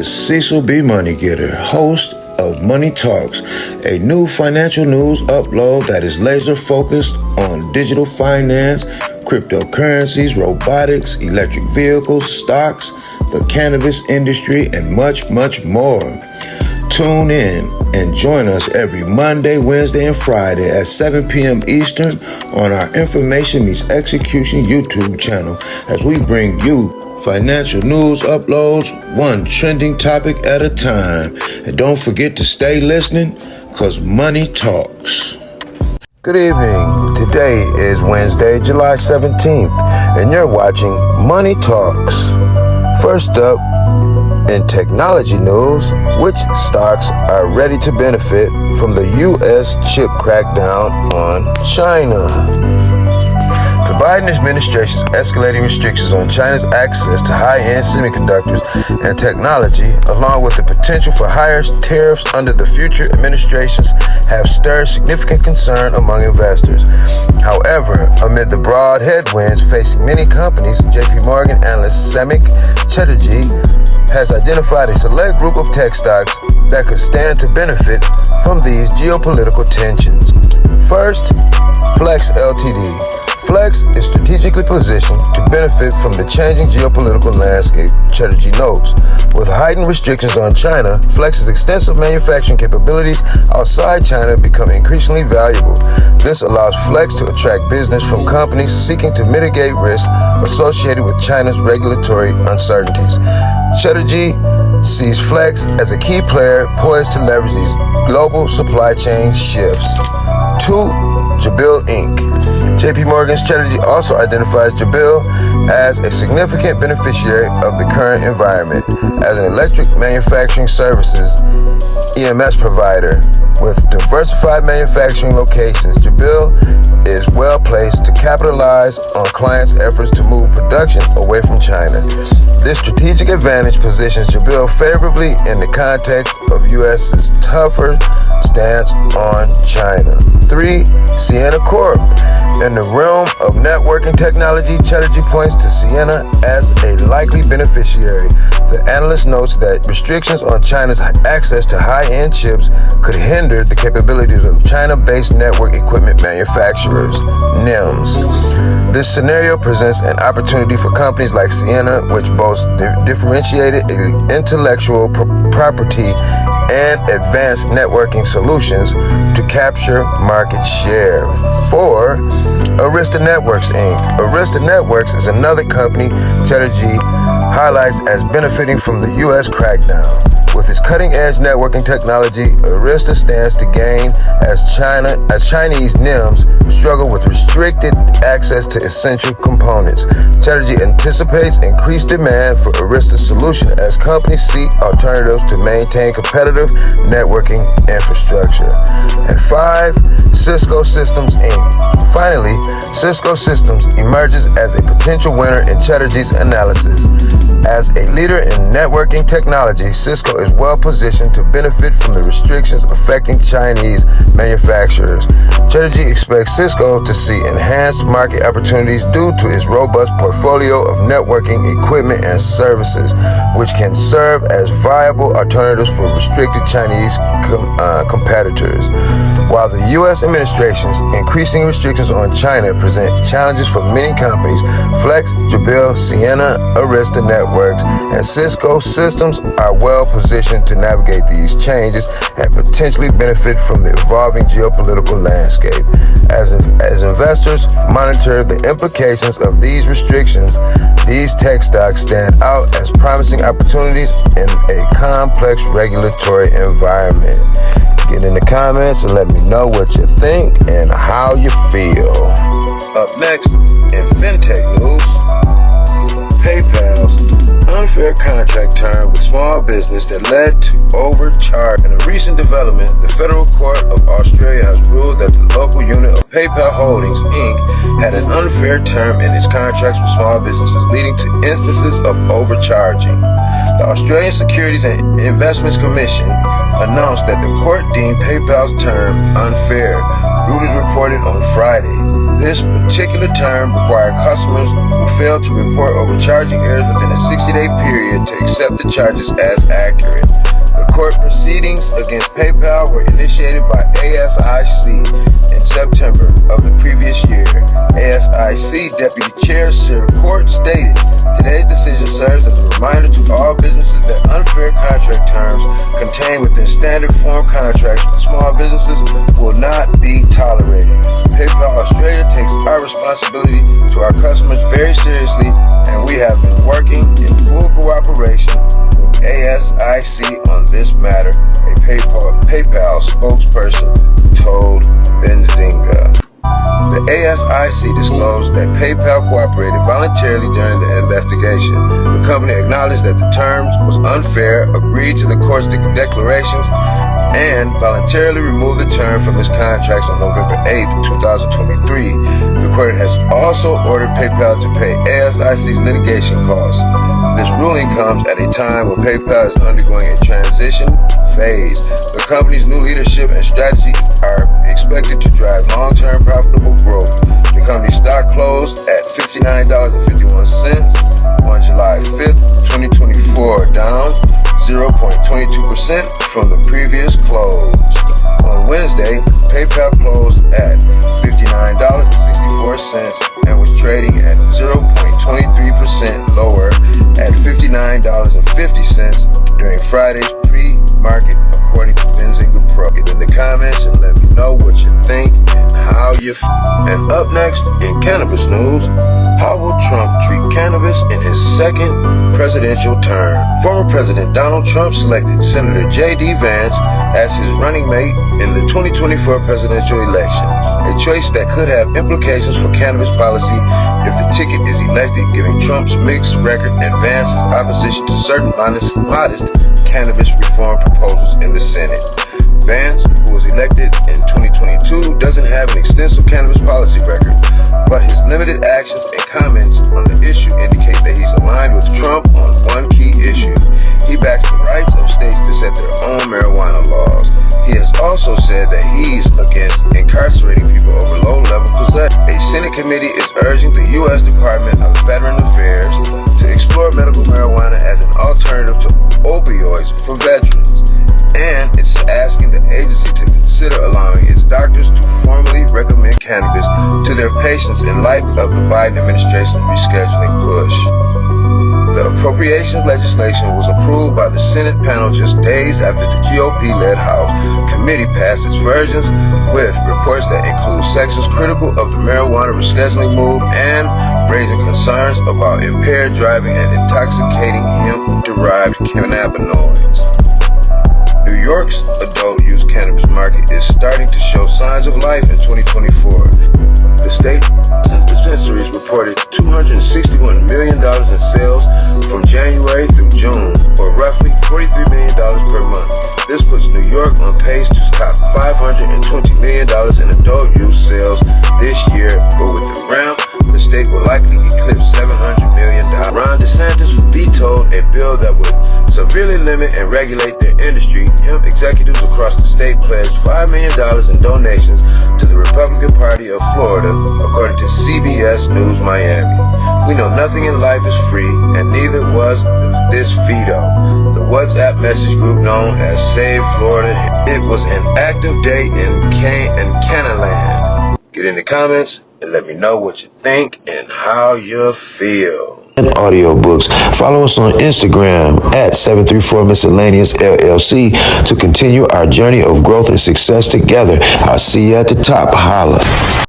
is Cecil B. Moneygetter, host of Money Talks, a new financial news upload that is laser focused on digital finance, cryptocurrencies, robotics, electric vehicles, stocks, the cannabis industry, and much, much more. Tune in and join us every Monday, Wednesday, and Friday at 7 p.m. Eastern on our Information Meets Execution YouTube channel as we bring you financial news uploads, one trending topic at a time. And don't forget to stay listening, because money talks. Good evening. Today is Wednesday, July 17th, and you're watching Money Talks. First up, in technology news, which stocks are ready to benefit from the U.S. chip crackdown on China? The Biden administration's escalating restrictions on China's access to high-end semiconductors and technology, along with the potential for higher tariffs under the future administrations, have stirred significant concern among investors. However, amid the broad headwinds facing many companies, J.P. Morgan analyst Samik Chatterjee has identified a select group of tech stocks that could stand to benefit from these geopolitical tensions. First, Flex Ltd. Flex is strategically positioned to benefit from the changing geopolitical landscape, Chatterjee notes. With heightened restrictions on China, Flex's extensive manufacturing capabilities outside China become increasingly valuable. This allows Flex to attract business from companies seeking to mitigate risks associated with China's regulatory uncertainties. Chatterjee sees Flex as a key player poised to leverage these global supply chain shifts. 2. Jabil Inc. J.P. Morgan's Chatterjee also identifies Jabil as a significant beneficiary of the current environment. As an electric manufacturing services EMS provider with diversified manufacturing locations, Jabil is well placed to capitalize on clients' efforts to move production away from China. This strategic advantage positions Jabil favorably in the context of U.S.'s tougher stance on China. 3. Ciena Corp. In the realm of networking technology, Chatterjee points to Ciena as a likely beneficiary. The analyst notes that restrictions on China's access to high-end chips could hinder the capabilities of China-based network equipment manufacturers, NIMs. This scenario presents an opportunity for companies like Ciena, which boasts differentiated intellectual property and advanced networking solutions, to capture market share. 4. Arista Networks Inc. Arista Networks is another company Chatterjee highlights as benefiting from the U.S. crackdown. With its cutting-edge networking technology, Arista stands to gain as Chinese NIMs struggle with restricted access to essential components. Chatterjee anticipates increased demand for Arista's solution as companies seek alternatives to maintain competitive networking infrastructure. And 5. Cisco Systems Inc. Finally, Cisco Systems emerges as a potential winner in Chatterjee's analysis. As a leader in networking technology, Cisco is well positioned to benefit from the restrictions affecting Chinese manufacturers. Chatterjee expects Cisco to see enhanced market opportunities due to its robust portfolio of networking equipment and services, which can serve as viable alternatives for restricted Chinese competitors. While the U.S. administration's increasing restrictions on China present challenges for many companies, Flex, Jabil, Ciena, Arista Networks, and Cisco Systems are well positioned to navigate these changes and potentially benefit from the evolving geopolitical landscape. As investors monitor the implications of these restrictions, these tech stocks stand out as promising opportunities in a complex regulatory environment. Get in the comments and let me know what you think and how you feel. Up next, in FinTech news, PayPal's unfair contract term with small business that led to overcharge. In a recent development, the Federal Court of Australia has ruled that the local unit of PayPal Holdings, Inc. had an unfair term in its contracts with small businesses, leading to instances of overcharging. The Australian Securities and Investments Commission announced that the court deemed PayPal's term unfair. Reuters reported on Friday This particular term required customers who failed to report overcharging errors within a 60-day period to accept the charges as accurate. The court proceedings against PayPal were initiated by ASIC in September of the previous year. ASIC Deputy Chair Sir Court stated, "Today's decision serves as a reminder to all businesses that unfair contract terms contained within standard form contracts with small businesses will not be tolerated. PayPal Australia takes our responsibility to our customers very seriously, and we have been working in full cooperation with ASIC on this matter," a PayPal spokesperson told Benzinga. The ASIC disclosed that PayPal cooperated voluntarily during the investigation. The company acknowledged that the terms was unfair, agreed to the court's declarations, and voluntarily removed the term from its contracts on November 8, 2023. The court has also ordered PayPal to pay ASIC's litigation costs. This ruling comes at a time when PayPal is undergoing a transition phase. The company's new leadership and strategy are expected to drive long-term profitable growth. The company's stock closed at $59.51 on July 5th, 2024, down 0.22% from the previous close. On Wednesday, PayPal closed at $59.64 and was trading at 0.23% lower at $59.50 during Friday's pre-market, according to Benzinga Pro. Get in the comments and let me know what you think and how you feel. And up next in cannabis news, how will Trump treat cannabis in his second presidential term? Former President Donald Trump selected Senator J.D. Vance as his running mate in the 2024 presidential election, a choice that could have implications for cannabis policy if the ticket is elected, giving Trump's mixed record and Vance's opposition to certain modest cannabis reform proposals in the Senate. Vance, who was elected in 2022, doesn't have an extensive cannabis policy record, but his limited actions and comments on the issue indicate that he's aligned with Trump on one key issue. He backs the rights of states to set their own marijuana laws. He has also said that he's against incarcerating people over low-level possession. A Senate committee is urging the U.S. Department of Veterans Affairs to explore medical marijuana as an alternative to opioids for veterans, and it's asking the agency to consider allowing its doctors to formally recommend cannabis to their patients in light of the Biden administration's rescheduling push. The appropriations legislation was approved by the Senate panel just days after the GOP-led House committee passed its versions, with reports that include sections critical of the marijuana rescheduling move and raising concerns about impaired driving and intoxicating hemp-derived cannabinoids. New York's adult use cannabis market is starting to show signs of life in 2024. The state dispensaries reported $261 million in sales from January through June, or roughly $43 million per month. This puts New York on pace to top $520 million in adult use sales this year, but with the ramp, the state will likely eclipse $700 million. Ron DeSantis vetoed a bill that would severely limit and regulate their industry. Hemp executives across the state pledged $5 million in donations to the Republican Party of Florida, according to CBS News Miami. We know nothing in life is free, and neither was this veto. The WhatsApp message group known as Save Florida, it was an active day in Canaland. Get in the comments and let me know what you think and how you feel. And audiobooks. Follow us on Instagram at 734 Miscellaneous LLC to continue our journey of growth and success together. I'll see you at the top. Holla.